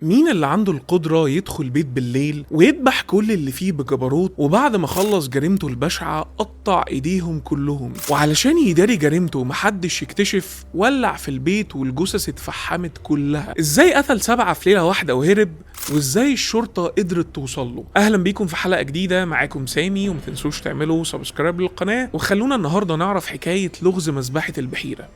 مين اللي عنده القدرة يدخل بيت بالليل ويذبح كل اللي فيه بجبروت، وبعد ما خلص جريمته البشعة قطع ايديهم كلهم، وعلشان يداري جريمته محدش يكتشف ولع في البيت والجثث اتفحمت كلها؟ ازاي قتل 7 في ليلة واحدة وهرب؟ وازاي الشرطة قدرت توصل له؟ اهلا بيكم في حلقة جديدة، معاكم سامي، وما تنسوش تعملوا سبسكرايب للقناة، وخلونا النهاردة نعرف حكاية لغز مذبحة البحيرة.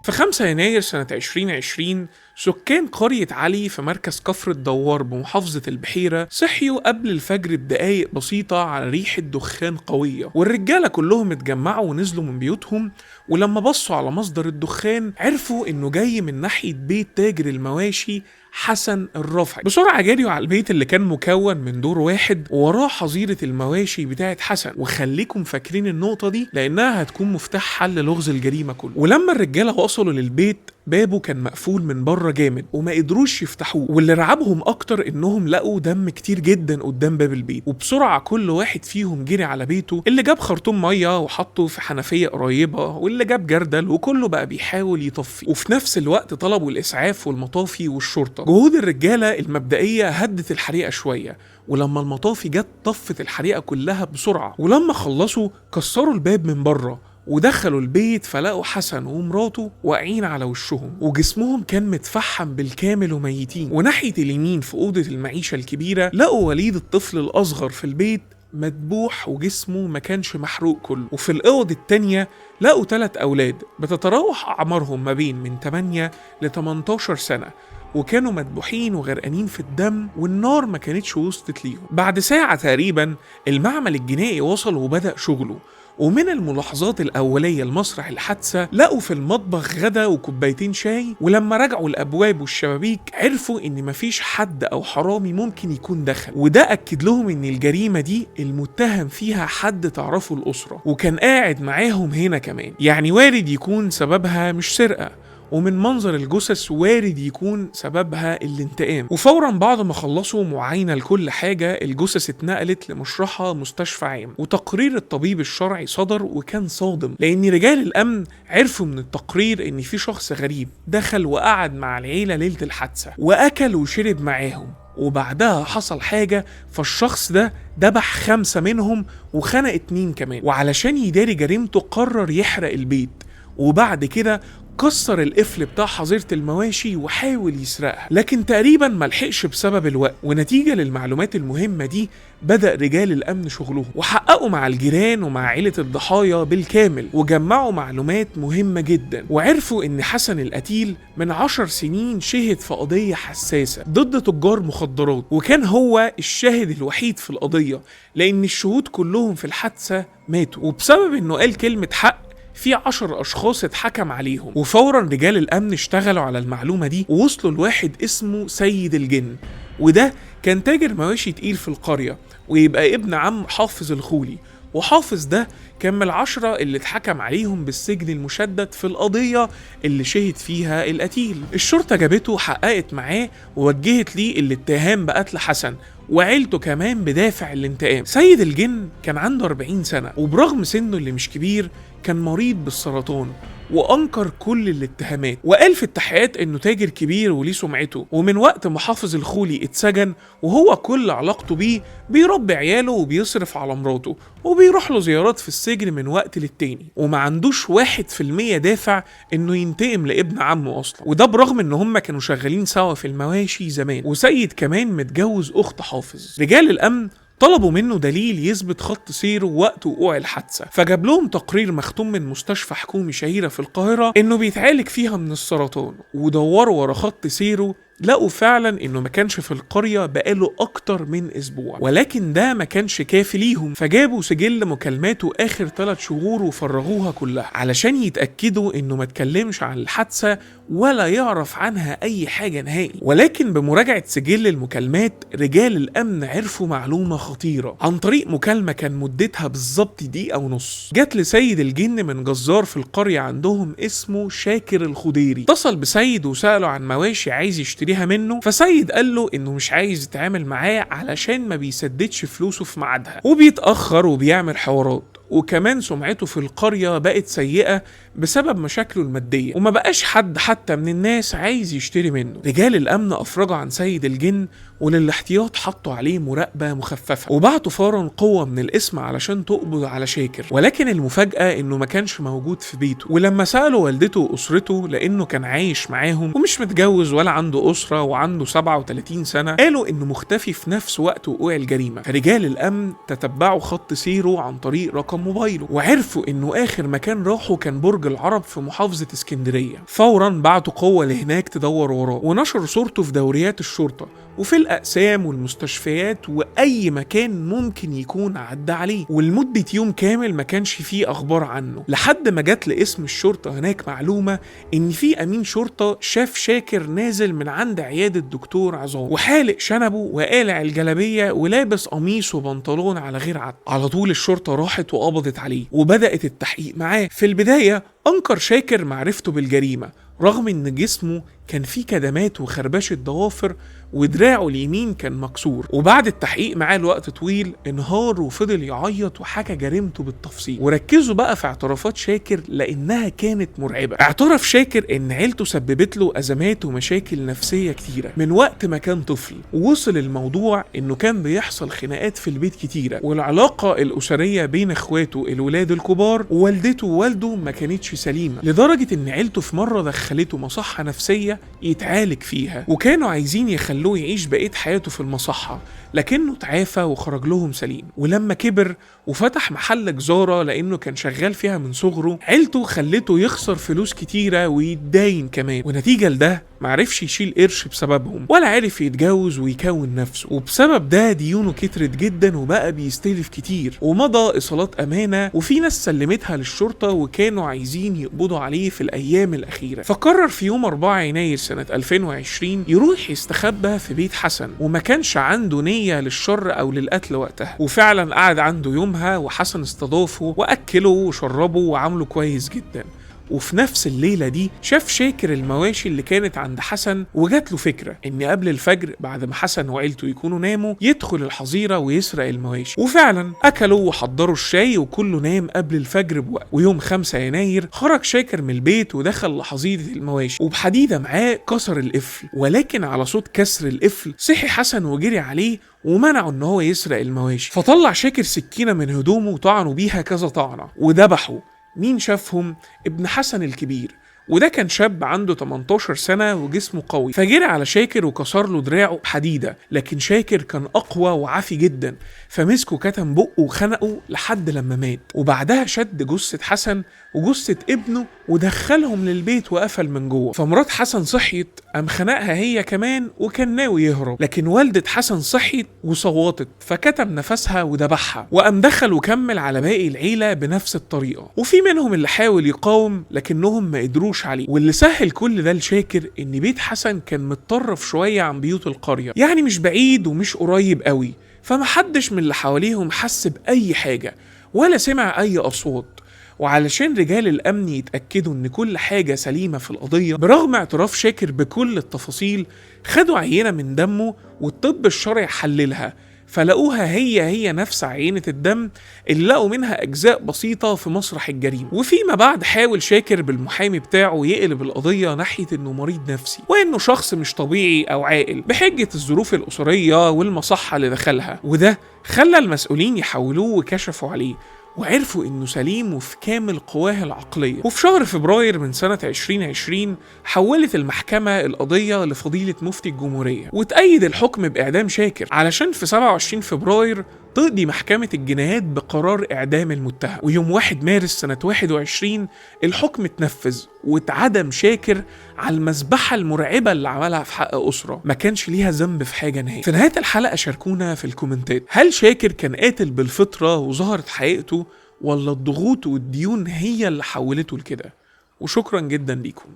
في 5 يناير سنة 2020 سكان قرية علي في مركز كفر الدوار بمحافظة البحيرة صحيوا قبل الفجر بدقايق بسيطة على ريحة دخان قوية، والرجالة كلهم اتجمعوا ونزلوا من بيوتهم، ولما بصوا على مصدر الدخان عرفوا انه جاي من ناحية بيت تاجر المواشي حسن الرافعي. بسرعة جريوا على البيت اللي كان مكون من دور واحد ووراه حظيرة المواشي بتاعت حسن، وخليكم فاكرين النقطة دي لأنها هتكون مفتاح حل لغز الجريمة كله. ولما الرجالة وصلوا للبيت بابه كان مقفول من بره جامد وما قدروش يفتحوه، واللي رعبهم اكتر انهم لقوا دم كتير جدا قدام باب البيت. وبسرعه كل واحد فيهم جري على بيته، اللي جاب خرطوم ميه وحطه في حنفيه قريبه، واللي جاب جردل، وكله بقى بيحاول يطفي. وفي نفس الوقت طلبوا الاسعاف والمطافي والشرطه. جهود الرجاله المبدئيه هدت الحريقه شويه، ولما المطافي جت طفت الحريقه كلها بسرعه، ولما خلصوا كسروا الباب من بره ودخلوا البيت فلقوا حسن ومراته واقعين على وشهم وجسمهم كان متفحم بالكامل وميتين. وناحية اليمين في أوضة المعيشة الكبيرة لقوا وليد الطفل الأصغر في البيت مدبوح وجسمه ما كانش محروق كله. وفي الأوضة التانية لقوا 3 أولاد بتتراوح أعمارهم ما بين من 8 ل 18 سنة، وكانوا مدبوحين وغرقانين في الدم، والنار ما كانتش وصلت ليهم. بعد ساعة تقريبا المعمل الجنائي وصل وبدأ شغله، ومن الملاحظات الأولية لمسرح الحادثة لقوا في المطبخ غدا وكوبايتين شاي، ولما رجعوا الأبواب والشبابيك عرفوا إن مفيش حد أو حرامي ممكن يكون دخل، وده أكد لهم إن الجريمة دي المتهم فيها حد تعرفه الأسرة وكان قاعد معاهم هنا كمان، يعني وارد يكون سببها مش سرقة، ومن منظر الجثث وارد يكون سببها الانتقام. وفورا بعد ما خلصوا معاينة لكل حاجة الجثث اتنقلت لمشرحة مستشفى عام، وتقرير الطبيب الشرعي صدر وكان صادم، لأن رجال الأمن عرفوا من التقرير إن في شخص غريب دخل وقعد مع العيلة ليلة الحادثة وأكل وشرب معاهم، وبعدها حصل حاجة فالشخص ده دبح 5 منهم وخنق 2 كمان، وعلشان يداري جريمته قرر يحرق البيت، وبعد كده كسر القفل بتاع حظيرة المواشي وحاول يسرقها، لكن تقريبا ملحقش بسبب الوقت. ونتيجة للمعلومات المهمة دي بدأ رجال الأمن شغلهم، وحققوا مع الجيران ومع عيلة الضحايا بالكامل، وجمعوا معلومات مهمة جدا، وعرفوا إن حسن القتيل من 10 سنين شهد في قضية حساسة ضد تجار مخدرات، وكان هو الشاهد الوحيد في القضية، لأن الشهود كلهم في الحادثة ماتوا، وبسبب إنه قال كلمة حق في 10 أشخاص اتحكم عليهم. وفورا رجال الأمن اشتغلوا على المعلومة دي ووصلوا لواحد اسمه سيد الجن، وده كان تاجر مواشي تقيل في القرية، ويبقى ابن عم حافظ الخولي، وحافظ ده كان من 10 اللي اتحكم عليهم بالسجن المشدد في القضية اللي شهد فيها القتيل. الشرطة جابته وحققت معاه ووجهت ليه الاتهام بقتل حسن وعيلته كمان بدافع الانتقام. سيد الجن كان عنده 40 سنة، وبرغم سنه اللي مش كبير كان مريض بالسرطان، وأنكر كل الاتهامات، وقال في التحقيقات إنه تاجر كبير وليه سمعته، ومن وقت ما حافظ الخولي اتسجن وهو كل علاقته بيه بيربي عياله وبيصرف على مراته وبيروح له زيارات في السجن من وقت للتاني، وما عندوش 1% دافع إنه ينتقم لابن عمه أصلا، وده برغم إن هما كانوا شغالين سوا في المواشي زمان، وسيد كمان متجوز أخت حافظ. رجال الأمن طلبوا منه دليل يثبت خط سيره وقت وقوع الحادثة، فجاب لهم تقرير مختوم من مستشفى حكومي شهيرة في القاهرة إنه بيتعالج فيها من السرطان، ودوروا ورا خط سيره لقوا فعلا انه ما كانش في القرية بقاله اكتر من اسبوع، ولكن ده ما كانش كافي ليهم، فجابوا سجل مكالماته اخر 3 شهور وفرغوها كلها علشان يتأكدوا انه ما اتكلمش عن الحادثة ولا يعرف عنها اي حاجة نهائي. ولكن بمراجعة سجل المكالمات رجال الامن عرفوا معلومة خطيرة عن طريق مكالمة كان مدتها بالظبط 1.5 دقيقة. جات لسيد الجن من جزار في القرية عندهم اسمه شاكر الخضيري، اتصل بسيد وسأله عن مواشي عايز يشتريها منه، فسيد قال له انه مش عايز يتعامل معاه علشان ما بيسددش فلوسه في ميعادها وبيتأخر وبيعمل حوارات، وكمان سمعته في القرية بقت سيئة بسبب مشاكله المادية، وما بقاش حد حتى من الناس عايز يشتري منه. رجال الأمن أفرجوا عن سيد الجن، وللاحتياط حطوا عليه مراقبة مخففة، وبعتوا فورا قوة من القسم علشان تقبض على شاكر. ولكن المفاجأة إنه ما كانش موجود في بيته، ولما سألوا والدته وأسرته لأنه كان عايش معاهم ومش متجوز ولا عنده أسرة وعنده 37 سنة، قالوا إنه مختفي في نفس وقت وقوع الجريمة. فرجال الأمن تتبعوا خط سيره عن طريق رقم موبايله، وعرفوا إنه آخر مكان راحه كان برج العرب في محافظة اسكندرية. فورا بعتوا قوة لهناك تدور وراه، ونشروا صورته في دوريات الشرطة وفي الأقسام والمستشفيات وأي مكان ممكن يكون عدى عليه. ولمدة يوم كامل ما كانش فيه أخبار عنه، لحد ما جت لاسم الشرطة هناك معلومة إن في أمين شرطة شاف شاكر نازل من عند عيادة دكتور عظام، وحالق شنبه وقالع الجلابية ولابس قميص وبنطلون على غير عد. على طول الشرطة راحت وقبضت عليه وبدأت التحقيق معاه. في البداية أنكر شاكر معرفته بالجريمة، رغم إن جسمه كان فيه كدمات وخربشة ضوافر ودراعه اليمين كان مكسور. وبعد التحقيق معاه لوقت طويل انهار وفضل يعيط وحكى جريمته بالتفصيل. وركزوا بقى في اعترافات شاكر لانها كانت مرعبة. اعترف شاكر ان عيلته سببت له ازمات ومشاكل نفسية كتيرة من وقت ما كان طفل، ووصل الموضوع انه كان بيحصل خناقات في البيت كتيرة، والعلاقة الاسرية بين اخواته الولاد الكبار ووالدته ووالده ما كانتش سليمة، لدرجة ان عيلته في مرة دخلته مصحة نفسية يتعالج فيها، وكانوا عايزين يخلوه يعيش بقية حياته في المصحة، لكنه تعافى وخرج لهم سليم. ولما كبر وفتح محل جزارة لأنه كان شغال فيها من صغره، عيلته خلته يخسر فلوس كتيرة ويتداين كمان، ونتيجة لده معرفش يشيل قرش بسببهم، ولا عرف يتجوز ويكون نفسه، وبسبب ده ديونه كترت جدا وبقى بيستلف كتير، ومضى إيصالات أمانة وفي ناس سلمتها للشرطة وكانوا عايزين يقبضوا عليه في الأيام الأخيرة. فقرر في يوم 4 يناير سنة 2020 يروح يستخبى في بيت حسن، وما كانش عنده نية للشر أو للقتل وقتها، وفعلا قعد عنده يومها وحسن استضافه وأكله وشربه وعامله كويس جدا. وفي نفس الليلة دي شاف شاكر المواشي اللي كانت عند حسن، وجات له فكرة ان قبل الفجر بعد ما حسن وعيلته يكونوا ناموا يدخل الحظيرة ويسرق المواشي. وفعلا اكلوا وحضروا الشاي وكله نام قبل الفجر بوقت. ويوم 5 يناير خرج شاكر من البيت ودخل لحظيرة المواشي، وبحديدة معاه كسر القفل، ولكن على صوت كسر القفل صحي حسن وجري عليه ومنعه ان هو يسرق المواشي. فطلع شاكر سكينة من هدومه وطعنوا بيها كذا طعنة وذبحوا. مين شافهم؟ ابن حسن الكبير، وده كان شاب عنده 18 سنة وجسمه قوي، فجري على شاكر وكسر له دراعه بحديدة، لكن شاكر كان أقوى وعافي جدا، فمسكه كتم بقه وخنقه لحد لما مات. وبعدها شد جثة حسن وجثة ابنه ودخلهم للبيت وقفل من جوه. فمرات حسن صحيت قام خنقها هي كمان وكان ناوي يهرب، لكن والدة حسن صحيت وصوتت فكتم نفسها وذبحها، وقام دخل وكمل على باقي العيلة بنفس الطريقة. وفي منهم اللي حاول يقاوم لكنهم ما قدروش عليه. واللي سهل كل ده لشاكر ان بيت حسن كان متطرف شوية عن بيوت القرية، يعني مش بعيد ومش قريب قوي، فمحدش من اللي حواليهم حس بأي حاجة ولا سمع أي أصوات. وعلشان رجال الأمن يتأكدوا إن كل حاجة سليمة في القضية برغم اعتراف شاكر بكل التفاصيل، خدوا عينة من دمه والطب الشرعي حللها، فلقوها هي نفس عينة الدم اللي لقوا منها أجزاء بسيطة في مسرح الجريمة. وفيما بعد حاول شاكر بالمحامي بتاعه يقلب القضية ناحية إنه مريض نفسي وإنه شخص مش طبيعي أو عاقل بحجة الظروف الأسرية والمصحة اللي دخلها، وده خلى المسؤولين يحاولوه وكشفوا عليه وعرفوا انه سليم وفي كامل قواه العقلية. وفي شهر فبراير من سنة 2020 حولت المحكمة القضية لفضيلة مفتي الجمهورية وتأيد الحكم بإعدام شاكر، علشان في 27 فبراير تقضي محكمة الجنايات بقرار إعدام المتهم. ويوم 1 مارس سنة 21 الحكم اتنفذ واتعدم شاكر على المذبحة المرعبة اللي عملها في حق أسرة ما كانش ليها ذنب في حاجة نهائي. في نهاية الحلقة شاركونا في الكومنتات، هل شاكر كان قاتل بالفطرة وظهرت حقيقته، ولا الضغوط والديون هي اللي حولته لكده؟ وشكرا جدا ليكم.